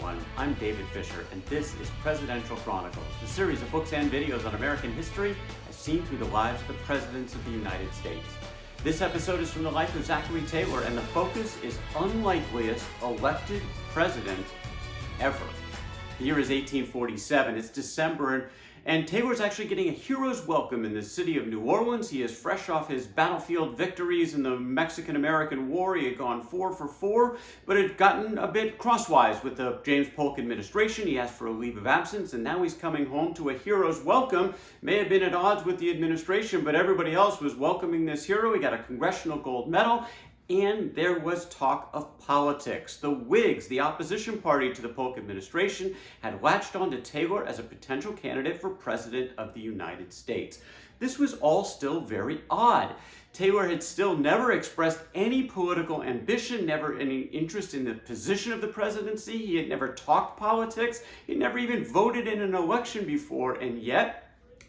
everyone. I'm David Fisher, and this is Presidential Chronicles, the series of books and videos on American history as seen through the lives of the presidents of the United States. This episode is from the life of Zachary Taylor, and the focus is unlikeliest elected president ever. The year is 1847. It's December, and Taylor's actually getting a hero's welcome in the city of New Orleans. He is fresh off his battlefield victories in the Mexican-American War. He had gone 4 for 4, but had gotten a bit crosswise with the James Polk administration. He asked for a leave of absence, and now he's coming home to a hero's welcome. May have been at odds with the administration, but everybody else was welcoming this hero. He got a Congressional Gold Medal. And there was talk of politics. The Whigs, the opposition party to the Polk administration, had latched on to Taylor as a potential candidate for president of the United States. This was all still very odd. Taylor had still never expressed any political ambition, never any interest in the position of the presidency. He had never talked politics. He had never even voted in an election before, and yet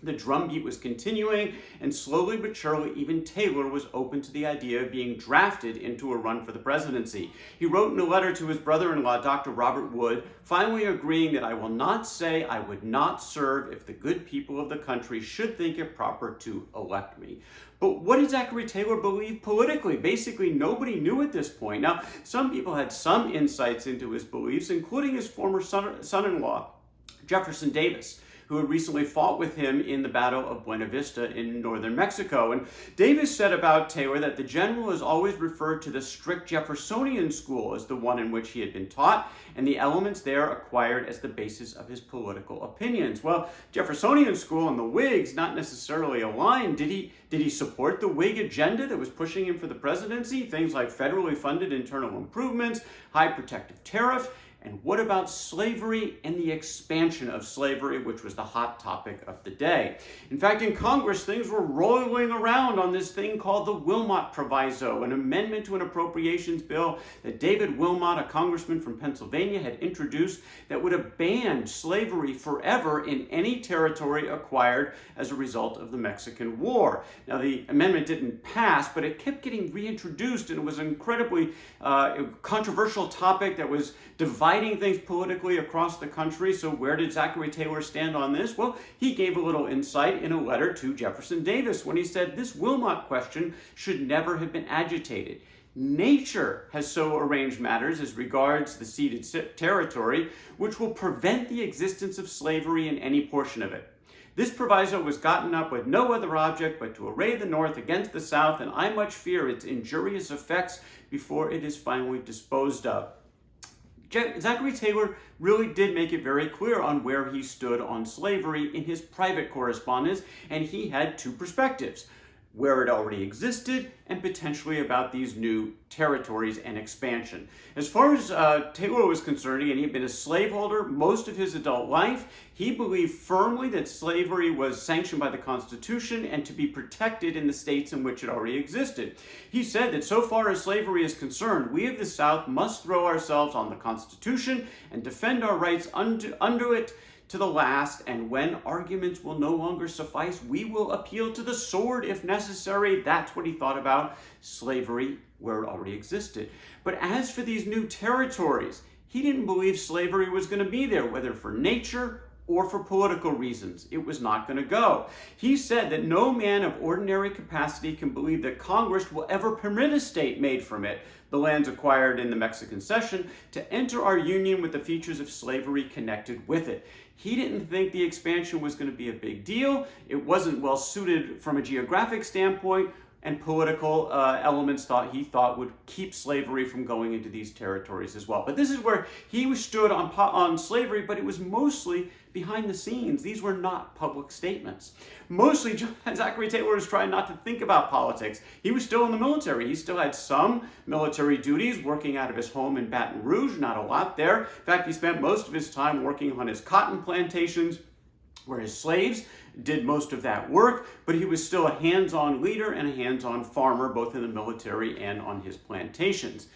the drumbeat was continuing, and slowly but surely, even Taylor was open to the idea of being drafted into a run for the presidency. He wrote in a letter to his brother-in-law, Dr. Robert Wood, finally agreeing that I will not say I would not serve if the good people of the country should think it proper to elect me. But what did Zachary Taylor believe politically? Basically, nobody knew at this point. Now, some people had some insights into his beliefs, including his former son-in-law, Jefferson Davis, who had recently fought with him in the Battle of Buena Vista in northern Mexico. And Davis said about Taylor that the general has always referred to the strict Jeffersonian school as the one in which he had been taught, and the elements there acquired as the basis of his political opinions. Well, Jeffersonian school and the Whigs not necessarily aligned. Did he support the Whig agenda that was pushing him for the presidency? Things like federally funded internal improvements, high protective tariff. And what about slavery and the expansion of slavery, which was the hot topic of the day? In fact, in Congress, things were rolling around on this thing called the Wilmot Proviso, an amendment to an appropriations bill that David Wilmot, a congressman from Pennsylvania, had introduced that would have banned slavery forever in any territory acquired as a result of the Mexican War. Now, the amendment didn't pass, but it kept getting reintroduced, and it was an incredibly controversial topic that was dividing things politically across the country. So where did Zachary Taylor stand on this? Well, he gave a little insight in a letter to Jefferson Davis when he said this Wilmot question should never have been agitated. Nature has so arranged matters as regards the ceded territory, which will prevent the existence of slavery in any portion of it. This proviso was gotten up with no other object but to array the North against the South, and I much fear its injurious effects before it is finally disposed of. Zachary Taylor really did make it very clear on where he stood on slavery in his private correspondence, and he had two perspectives: where it already existed and potentially about these new territories and expansion. As far as Taylor was concerned, and he had been a slaveholder most of his adult life, he believed firmly that slavery was sanctioned by the Constitution and to be protected in the states in which it already existed. He said that so far as slavery is concerned, we of the South must throw ourselves on the Constitution and defend our rights under it to the last, and when arguments will no longer suffice, we will appeal to the sword if necessary. That's what he thought about slavery where it already existed. But as for these new territories, he didn't believe slavery was going to be there, whether for nature or for political reasons. It was not going to go. He said that no man of ordinary capacity can believe that Congress will ever permit a state made from it, the lands acquired in the Mexican Cession, to enter our union with the features of slavery connected with it. He didn't think the expansion was going to be a big deal. It wasn't well suited from a geographic standpoint, and political elements he thought would keep slavery from going into these territories as well. But this is where he stood on slavery, but it was mostly behind the scenes. These were not public statements. Mostly, Zachary Taylor was trying not to think about politics. He was still in the military. He still had some military duties, working out of his home in Baton Rouge, not a lot there. In fact, he spent most of his time working on his cotton plantations, where his slaves did most of that work, but he was still a hands-on leader and a hands-on farmer, both in the military and on his plantations.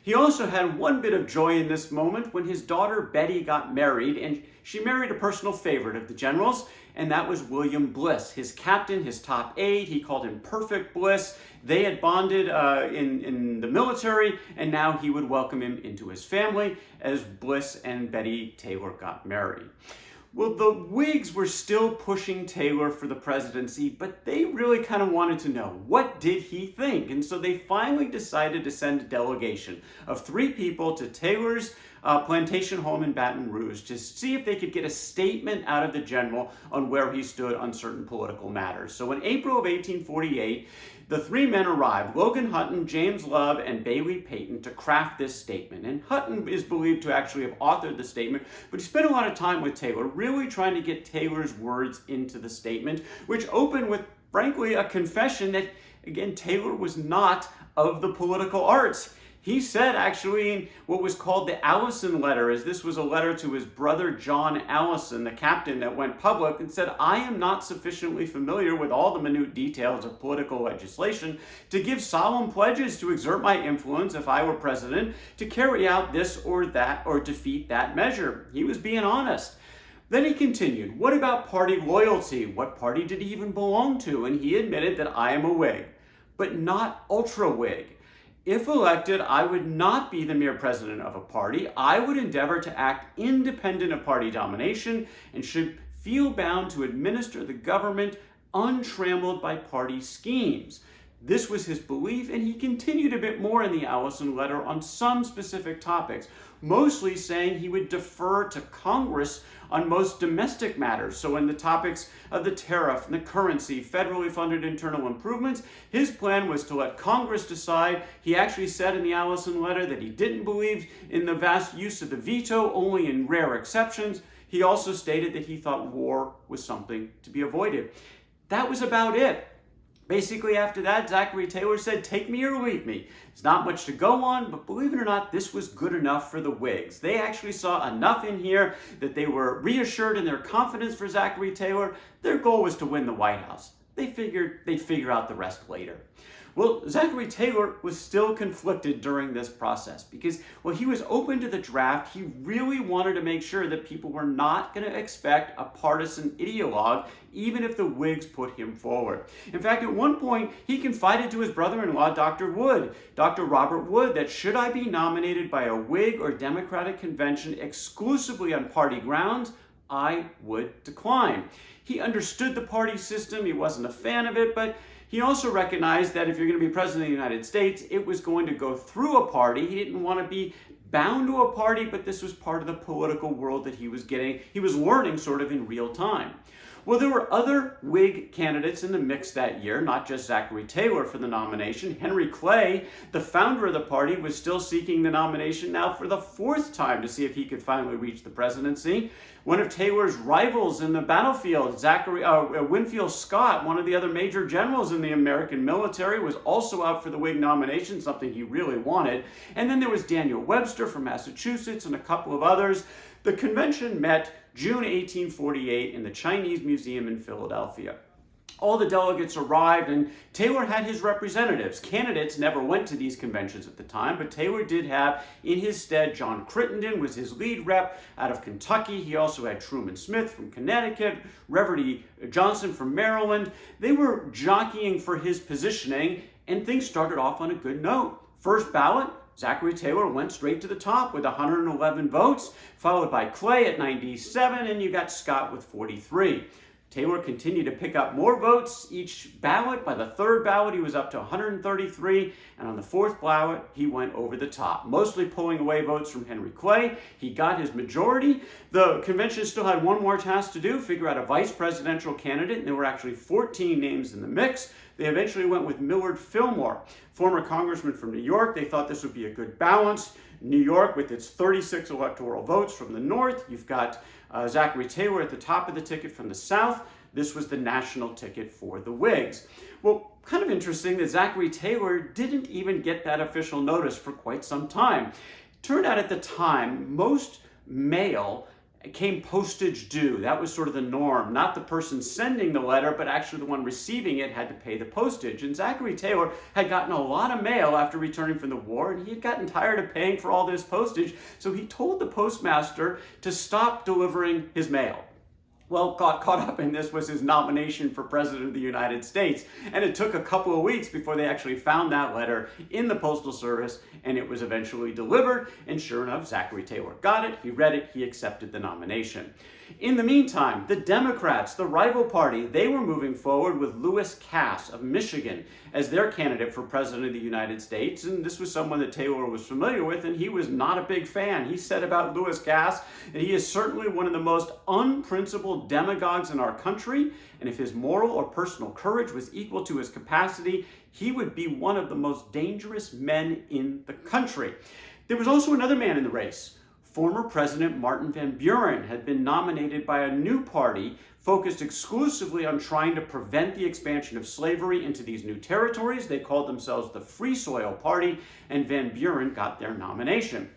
He also had one bit of joy in this moment when his daughter Betty got married, and she married a personal favorite of the general's, and that was William Bliss, his captain, his top aide. He called him Perfect Bliss. They had bonded in the military, and now he would welcome him into his family as Bliss and Betty Taylor got married. Well, the Whigs were still pushing Taylor for the presidency, but they really kind of wanted to know, what did he think? And so they finally decided to send a delegation of 3 people to Taylor's plantation home in Baton Rouge to see if they could get a statement out of the general on where he stood on certain political matters. So in April of 1848, the 3 men arrived, Logan, Hunton, James Love, and Balie, Peyton, to craft this statement. And Hunton is believed to actually have authored the statement, but he spent a lot of time with Taylor, really trying to get Taylor's words into the statement, which opened with, frankly, a confession that, again, Taylor was not of the political arts. He said, actually, in what was called the Allison Letter, as this was a letter to his brother John Allison, the captain that went public, and said, I am not sufficiently familiar with all the minute details of political legislation to give solemn pledges to exert my influence if I were president to carry out this or that or defeat that measure. He was being honest. Then he continued, what about party loyalty? What party did he even belong to? And he admitted that I am a Whig, but not Ultra Whig. If elected, I would not be the mere president of a party. I would endeavor to act independent of party domination and should feel bound to administer the government untrammeled by party schemes. This was his belief, and he continued a bit more in the Allison Letter on some specific topics, mostly saying he would defer to Congress on most domestic matters. So in the topics of the tariff and the currency, federally funded internal improvements, his plan was to let Congress decide. He actually said in the Allison Letter that he didn't believe in the vast use of the veto, only in rare exceptions. He also stated that he thought war was something to be avoided. That was about it. Basically, after that, Zachary Taylor said, take me or leave me. It's not much to go on, but believe it or not, this was good enough for the Whigs. They actually saw enough in here that they were reassured in their confidence for Zachary Taylor. Their goal was to win the White House. They figured they'd figure out the rest later. Well, Zachary Taylor was still conflicted during this process because while he was open to the draft, he really wanted to make sure that people were not going to expect a partisan ideologue, even if the Whigs put him forward. In fact, at one point, he confided to his brother-in-law, Dr. Robert Wood, that should I be nominated by a Whig or Democratic convention exclusively on party grounds, I would decline. He understood the party system. He wasn't a fan of it, but he also recognized that if you're going to be president of the United States, it was going to go through a party. He didn't want to be bound to a party, but this was part of the political world that he was learning sort of in real time. Well, there were other Whig candidates in the mix that year, not just Zachary Taylor for the nomination. Henry Clay, the founder of the party, was still seeking the nomination now for the 4th time to see if he could finally reach the presidency. One of Taylor's rivals in the battlefield, Winfield Scott, one of the other major generals in the American military, was also out for the Whig nomination, something he really wanted. And then there was Daniel Webster from Massachusetts and a couple of others. The convention met June 1848 in the Chinese Museum in Philadelphia. All the delegates arrived, and Taylor had his representatives. Candidates never went to these conventions at the time, but Taylor did have in his stead John Crittenden was his lead rep out of Kentucky. He also had Truman Smith from Connecticut, Reverdy Johnson from Maryland. They were jockeying for his positioning, and things started off on a good note. First ballot, Zachary Taylor went straight to the top with 111 votes, followed by Clay at 97, and you got Scott with 43. Taylor continued to pick up more votes each ballot. By the 3rd ballot, he was up to 133, and on the 4th ballot, he went over the top, mostly pulling away votes from Henry Clay. He got his majority. The convention still had one more task to do, figure out a vice presidential candidate, and there were actually 14 names in the mix. They eventually went with Millard Fillmore, former congressman from New York. They thought this would be a good balance. New York, with its 36 electoral votes from the north, you've got Zachary Taylor at the top of the ticket from the south. This was the national ticket for the Whigs. Well, kind of interesting that Zachary Taylor didn't even get that official notice for quite some time. Turned out at the time, most mail came postage due. That was sort of the norm. Not the person sending the letter, but actually the one receiving it had to pay the postage. And Zachary Taylor had gotten a lot of mail after returning from the war, and he had gotten tired of paying for all this postage, so he told the postmaster to stop delivering his mail. Well, caught up in this was his nomination for President of the United States. And it took a couple of weeks before they actually found that letter in the Postal Service, and it was eventually delivered. And sure enough, Zachary Taylor got it, he read it, he accepted the nomination. In the meantime, the Democrats, the rival party, they were moving forward with Lewis Cass of Michigan as their candidate for President of the United States. And this was someone that Taylor was familiar with, and he was not a big fan. He said about Lewis Cass that he is certainly one of the most unprincipled demagogues in our country, and if his moral or personal courage was equal to his capacity, he would be one of the most dangerous men in the country. There was also another man in the race. Former President Martin Van Buren had been nominated by a new party focused exclusively on trying to prevent the expansion of slavery into these new territories. They called themselves the Free Soil Party, and Van Buren got their nomination.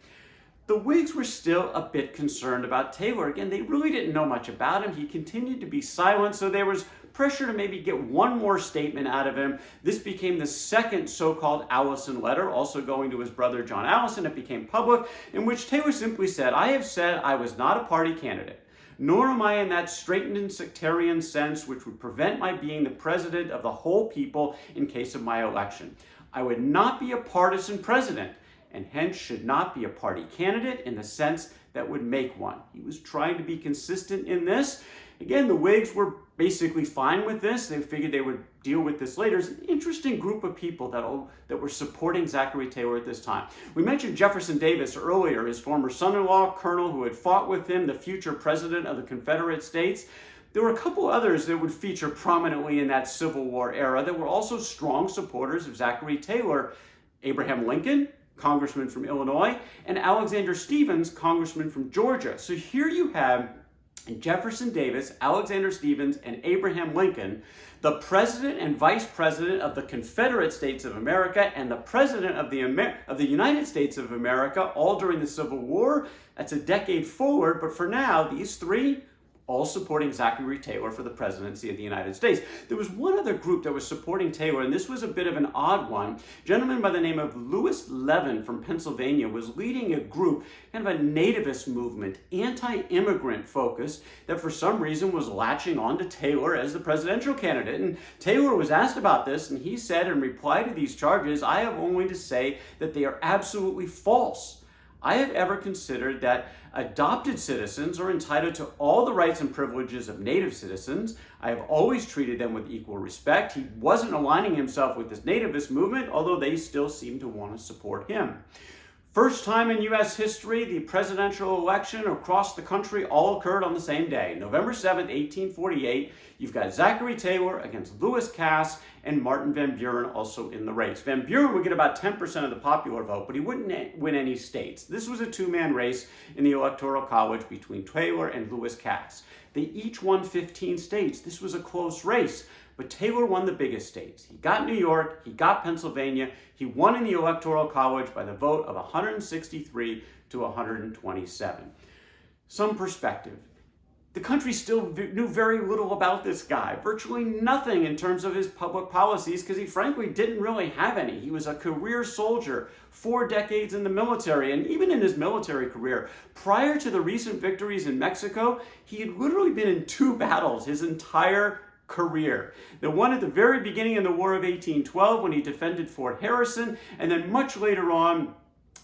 The Whigs were still a bit concerned about Taylor. Again, they really didn't know much about him. He continued to be silent, so there was pressure to maybe get one more statement out of him. This became the second so-called Allison Letter, also going to his brother John Allison. It became public, in which Taylor simply said, "I have said I was not a party candidate, nor am I in that straitened and sectarian sense which would prevent my being the president of the whole people in case of my election. I would not be a partisan president, and hence should not be a party candidate in the sense that would make one." He was trying to be consistent in this. Again, the Whigs were basically fine with this. They figured they would deal with this later. It's an interesting group of people that were supporting Zachary Taylor at this time. We mentioned Jefferson Davis earlier, his former son-in-law, colonel who had fought with him, the future president of the Confederate States. There were a couple others that would feature prominently in that Civil War era that were also strong supporters of Zachary Taylor. Abraham Lincoln, congressman from Illinois, and Alexander Stephens, congressman from Georgia. So here you have Jefferson Davis, Alexander Stephens, and Abraham Lincoln, the president and vice president of the Confederate States of America and the president of the United States of America, all during the Civil War. That's a decade forward, but for now, these three all supporting Zachary Taylor for the presidency of the United States. There was one other group that was supporting Taylor, and this was a bit of an odd one. A gentleman by the name of Louis Levin from Pennsylvania was leading a group, kind of a nativist movement, anti-immigrant focus, that for some reason was latching on to Taylor as the presidential candidate. And Taylor was asked about this, and he said in reply to these charges, "I have only to say that they are absolutely false. I have ever considered that adopted citizens are entitled to all the rights and privileges of native citizens. I have always treated them with equal respect." He wasn't aligning himself with this nativist movement, although they still seem to want to support him. First time in U.S. history, the presidential election across the country all occurred on the same day. November 7th, 1848, you've got Zachary Taylor against Lewis Cass and Martin Van Buren also in the race. Van Buren would get about 10% of the popular vote, but he wouldn't win any states. This was a two-man race in the Electoral College between Taylor and Lewis Cass. They each won 15 states. This was a close race. But Taylor won the biggest states. He got New York, he got Pennsylvania, he won in the Electoral College by the vote of 163 to 127. Some perspective. The country still knew very little about this guy, virtually nothing in terms of his public policies, because he frankly didn't really have any. He was a career soldier, 4 decades in the military, and even in his military career, prior to the recent victories in Mexico, he had literally been in 2 battles his entire career. The one at the very beginning in the War of 1812 when he defended Fort Harrison, and then much later on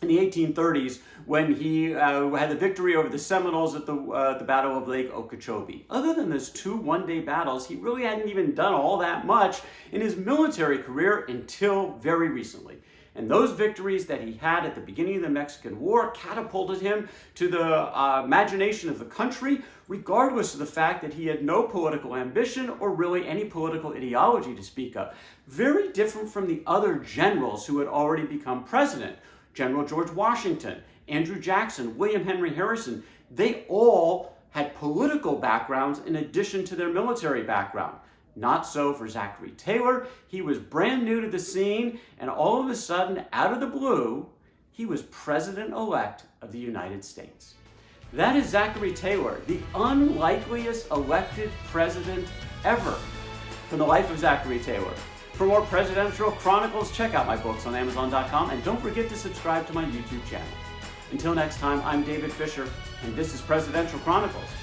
in the 1830s when he had the victory over the Seminoles at the Battle of Lake Okeechobee. Other than those 2 one-day battles, he really hadn't even done all that much in his military career until very recently. And those victories that he had at the beginning of the Mexican War catapulted him to the imagination of the country, regardless of the fact that he had no political ambition or really any political ideology to speak of. Very different from the other generals who had already become president. General George Washington, Andrew Jackson, William Henry Harrison, they all had political backgrounds in addition to their military background. Not so for Zachary Taylor. He was brand new to the scene, and all of a sudden, out of the blue, he was president-elect of the United States. That is Zachary Taylor, the unlikeliest elected president ever. From the life of Zachary Taylor. For more presidential chronicles, check out my books on Amazon.com, and don't forget to subscribe to my YouTube channel. Until next time, I'm David Fisher, and this is Presidential Chronicles.